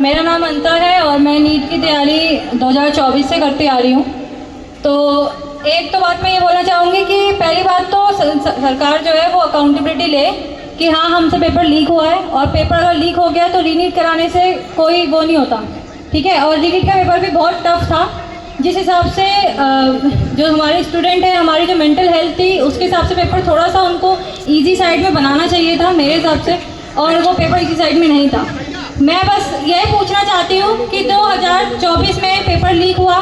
मेरा नाम अंता है और मैं नीट की तैयारी 2024 से करती आ रही हूँ। तो एक तो बात मैं ये बोलना चाहूँगी कि पहली बात तो सरकार जो है वो अकाउंटेबिलिटी ले कि हाँ हमसे पेपर लीक हुआ है, और पेपर अगर लीक हो गया तो रीनीट कराने से कोई वो नहीं होता, ठीक है। और रीनीट का पेपर भी बहुत टफ था, जिस हिसाब से जो हमारे स्टूडेंट हैं, हमारी जो मेंटल हेल्थ थी उसके हिसाब से पेपर थोड़ा सा उनको ईजी साइड में बनाना चाहिए था मेरे हिसाब से, और वो पेपर ईजी साइड में नहीं था। मैं बस यही पूछना चाहती हूँ कि 2024 में पेपर लीक हुआ,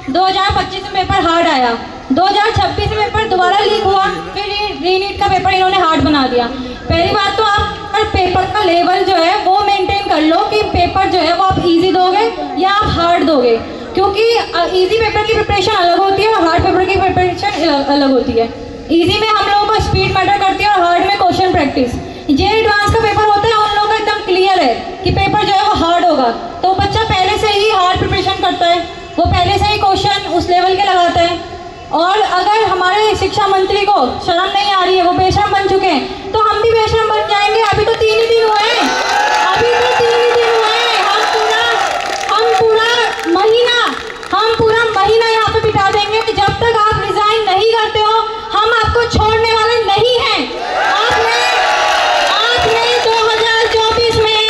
2025 में पेपर हार्ड आया, 2026 में पेपर दोबारा लीक हुआ, फिर रीनीट का पेपर इन्होंने हार्ड बना दिया। पहली बात तो आप पेपर का लेवल जो है वो मेंटेन कर लो कि पेपर जो है वो आप इजी दोगे या आप हार्ड दोगे, क्योंकि इजी पेपर की प्रिपरेशन अलग होती है और हार्ड पेपर की प्रिपरेशन अलग होती है। इजी में हम लोगों को स्पीड मैटर करती है और हार्ड में क्वेश्चन प्रैक्टिस। जे एडवांस का पेपर होता है उन लोगों का एकदम क्लियर है कि पेपर जो है वो हार्ड होगा, तो बच्चा पहले से ही हार्ड प्रिपरेशन करता है, वो पहले से ही क्वेश्चन उस लेवल के लगाता है। और अगर हमारे शिक्षा मंत्री को शर्म नहीं आ रही है, वो बेशर्म बन चुके हैं, तो हम भी बेशर्म बन जाएंगे। अभी तो 3 ही दिन हुए हैं, अभी तो 3 ही दिन हुए हैं, हम पूरा महीना यहाँ पे बिता देंगे। जब तक आप रिजाइन नहीं करते हो हम आपको छोड़ने वाले नहीं हैं। आपने 2024 में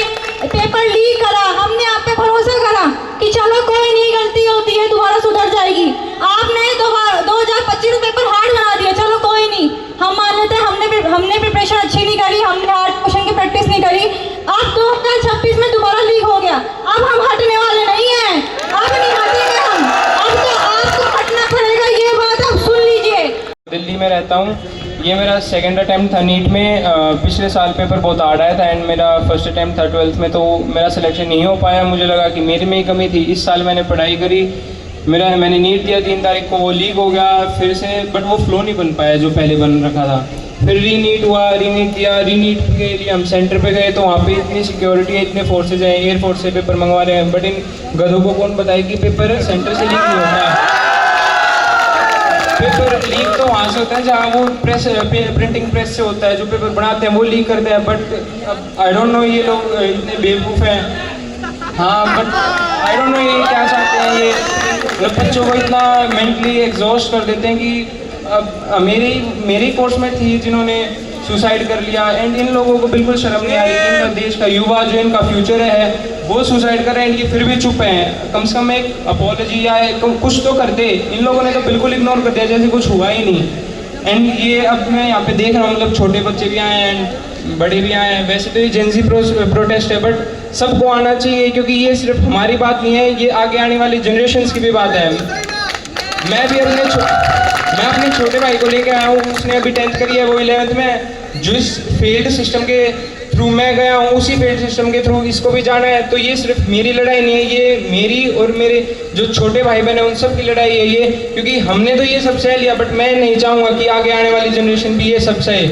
पेपर लीक करा, हमने आप पे भरोसा करा कि चलो कोई नहीं, गलती होती है दोबारा सुधर जाएगी। आपने 2025 में पेपर हार्ड बना दिया, चलो कोई नहीं, हम मान लेते हैं हमने प्रिपरेशन अच्छी नहीं करी, हमने हार्ड क्वेश्चन की प्रैक्टिस नहीं करी। अब 2026 में दोबारा लीक हो गया, अब हम हटने वाले नहीं हैं, अब नहीं हटेंगे हम, अब तो आपको हटना पड़ेगा, ये बात आप सुन लीजिए। दिल्ली में रहता हूँ, ये मेरा सेकंड अटैम्प्ट था नीट में। पिछले साल पेपर बहुत हार्ड आया था एंड मेरा फर्स्ट अटैम्प्ट था 12th में, तो मेरा सिलेक्शन नहीं हो पाया। मुझे लगा कि मेरे में ही कमी थी। इस साल मैंने पढ़ाई करी, मैंने नीट दिया 3 तारीख को, वो लीक हो गया फिर से, बट वो फ्लो नहीं बन पाया जो पहले बन रखा था। फिर रीनीट हुआ, रीनीट दिया, रीनीट के लिए हम सेंटर पे गए तो वहाँ पे इतनी सिक्योरिटी है, इतने फोर्सेज हैं, एयरफोर्स से पेपर मंगवा रहे हैं, बट इन गधों को कौन बताए कि पेपर सेंटर से लीक नहीं होता। पेपर लीक तो वहाँ से होता है जहाँ वो प्रिंटिंग प्रेस से होता है, जो पेपर बनाते हैं वो लीक करते हैं। बट आई डोंट नो ये लोग इतने बेवकूफ़ हैं। हाँ, बट आई डोंट नो ये क्या चाहते हैं, ये मतलब बच्चों को इतना मेंटली एग्जॉस्ट कर देते हैं कि अब मेरी कोर्स में थी जिन्होंने सुसाइड कर लिया, एंड इन लोगों को बिल्कुल शर्म नहीं आ रही कि इनका देश का युवा जो इनका फ्यूचर है वो सुसाइड कर रहे हैं, ये फिर भी चुप हैं। कम से कम एक अपॉलॉजी या कुछ तो कर दे। इन लोगों ने तो बिल्कुल इग्नोर कर दिया जैसे कुछ हुआ ही नहीं। एंड ये अब मैं यहाँ पे देख रहा हूँ, मतलब छोटे बच्चे भी आए हैं एंड बड़े भी आए हैं। वैसे तो ये जेंजी प्रोटेस्ट है, बट सबको आना चाहिए, क्योंकि ये सिर्फ हमारी बात नहीं है, ये आगे आने वाली जनरेशन की भी बात है। मैं भी अपने छोटे भाई को लेकर आया हूँ, उसने अभी 10th करी है, वो 11th में। जिस फील्ड सिस्टम के थ्रू मैं गया हूँ उसी फील्ड सिस्टम के थ्रू इसको भी जाना है। तो ये सिर्फ मेरी लड़ाई नहीं है, ये मेरी और मेरे जो छोटे भाई बहन हैं उन सब की लड़ाई है ये, क्योंकि हमने तो ये सब सह लिया, बट मैं नहीं चाहूँगा कि आगे आने वाली जनरेशन भी ये सब सहे।